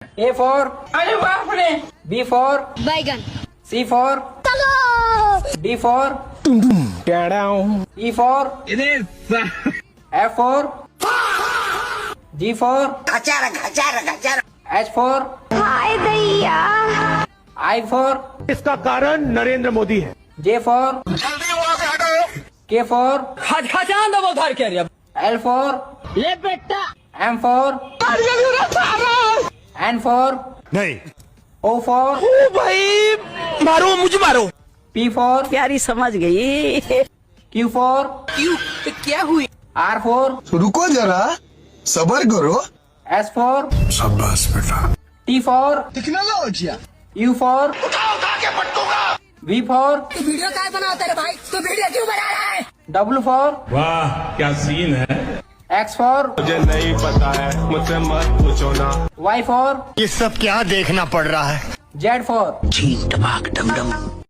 A for अरे बाप रे। B for बैगन। C for D for E for F for G for H for हाय दैया। I for इसका कारण नरेंद्र मोदी है। J for K for Khajan दबो घर के रे। L for ले बेटा। M for N for नहीं O for ओ भाई मारो मुझे मारो। P for प्यारी समझ गई। Q for क्यों तो क्या हुई? R for रुको जरा सबर करो। S for शाबाश बेटा। T for technology U for V for तू वीडियो काय बनाता है भाई? तू वीडियो क्यों बना रहा है? W for वाह क्या सीन है। X for मुझे नहीं पता है मुझसे मत पूछो ना। Y for ये सब क्या देखना पड़ रहा है। Z for ठीक टमाक डम डम।